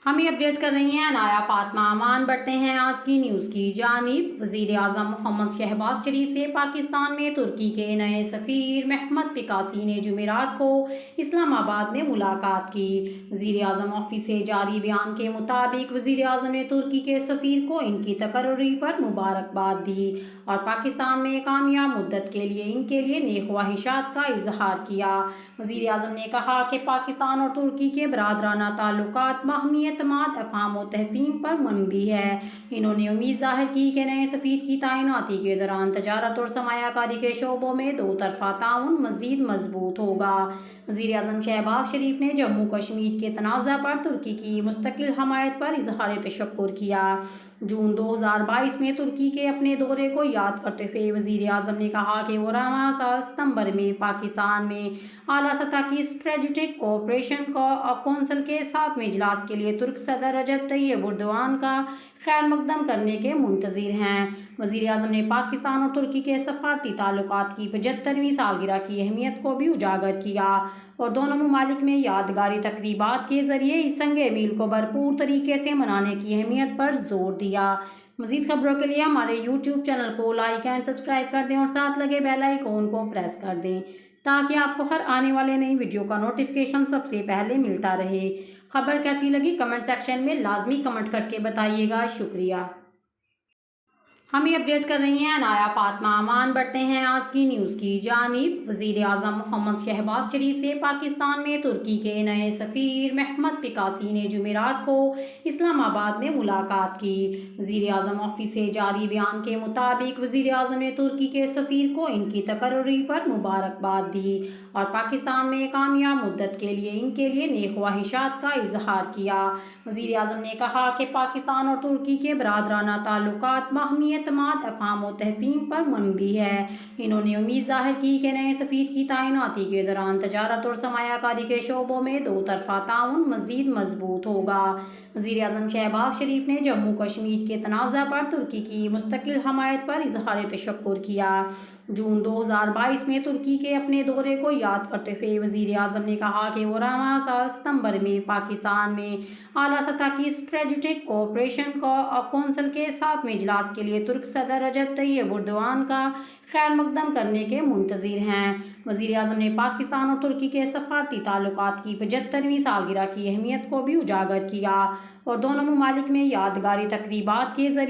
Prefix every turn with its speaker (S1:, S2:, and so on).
S1: ہمیں اپڈیٹ کر رہی ہیں نایا فاطمہ امان۔ بڑھتے ہیں آج کی نیوز کی جانب۔ وزیر اعظم محمد شہباز شریف سے پاکستان میں ترکی کے نئے سفیر محمد پکاسی نے جمعرات کو اسلام آباد میں ملاقات کی۔ وزیر اعظم آفس سے جاری بیان کے مطابق وزیر اعظم نے ترکی کے سفیر کو ان کی تقرری پر مبارکباد دی اور پاکستان میں کامیاب مدت کے لیے ان کے لیے نیک خواہشات کا اظہار کیا۔ وزیر اعظم نے کہا کہ پاکستان اور ترکی کے برادرانہ تعلقات باہمی اعتماد، افہام و تفہیم پر مبنی ہے۔ انہوں نے امید ظاہر کی کہ نئے سفیر کی تعیناتی کے دوران تجارت اور سرمایہ کاری کے شعبوں میں دو طرفہ تعاون مزید مضبوط ہوگا۔ وزیر اعظم شہباز شریف نے جموں کشمیر کے تنازع پر ترکی کی مستقل حمایت پر اظہار تشکر کیا۔ جون 2022 میں ترکی کے اپنے دورے کو یاد کرتے ہوئے وزیر اعظم نے کہا کہ وہ رواں سال ستمبر میں پاکستان میں اعلیٰ سطح کی اسٹریٹجک کوآپریشن کونسل کے 7ویں اجلاس کے لیے ترک صدر رجب طیب ایردوان کا خیر مقدم کرنے کے منتظر ہیں۔ وزیر اعظم نے پاکستان اور ترکی کے سفارتی تعلقات کی 75ویں سالگرہ کی اہمیت کو بھی اجاگر کیا اور دونوں ممالک میں یادگاری تقریبات کے ذریعے اس سنگ میل کو بھرپور طریقے سے منانے کی اہمیت پر زور دیا۔ مزید خبروں کے لیے ہمارے YouTube چینل کو لائک اینڈ سبسکرائب کر دیں اور ساتھ لگے بیل آئیکن کو پریس کر دیں تاکہ آپ کو ہر آنے والے نئی ویڈیو کا نوٹیفیکیشن سب سے پہلے ملتا رہے۔ خبر کیسی لگی کمنٹ سیکشن میں لازمی کمنٹ کر کے بتائیے گا۔ شکریہ۔ ہمیں اپڈیٹ کر رہی ہیں نایا فاطمہ امان۔ بڑھتے ہیں آج کی نیوز کی جانب۔ وزیر اعظم محمد شہباز شریف سے پاکستان میں ترکی کے نئے سفیر محمد پکاسی نے جمعرات کو اسلام آباد میں ملاقات کی۔ وزیر اعظم آفس سے جاری بیان کے مطابق وزیر اعظم نے ترکی کے سفیر کو ان کی تقرری پر مبارکباد دی اور پاکستان میں کامیاب مدت کے لیے ان کے لیے نیک خواہشات کا اظہار کیا۔ وزیر اعظم نے کہا کہ پاکستان اور ترکی کے برادرانہ تعلقات باہمی اعتماد، افہام و تفہیم پر مبنی ہے۔ انہوں نے امید ظاہر کی کہ نئے سفیر کی تعیناتی کے دوران تجارت اور سرمایہ کاری کے شعبوں میں دو طرفہ تعاون مزید مضبوط ہوگا۔ وزیر اعظم شہباز شریف نے جموں کشمیر کے تنازع پر ترکی کی مستقل حمایت پر اظہار تشکر کیا۔ جون 2022 میں ترکی کے اپنے دورے کو یاد کرتے ہوئے وزیر اعظم نے کہا کہ وہ رواں سال ستمبر میں پاکستان میں اعلیٰ سطح کی اسٹریٹجک کوآپریشن کونسل کے 7ویں اجلاس کے لیے ترک صدر رجب طیب ایردوان کا خیر مقدم کرنے کے منتظر ہیں۔ وزیر اعظم نے پاکستان اور ترکی کے سفارتی تعلقات کی 75ویں سالگرہ کی اہمیت کو بھی اجاگر کیا اور دونوں ممالک میں یادگاری تقریبات کے ذریعے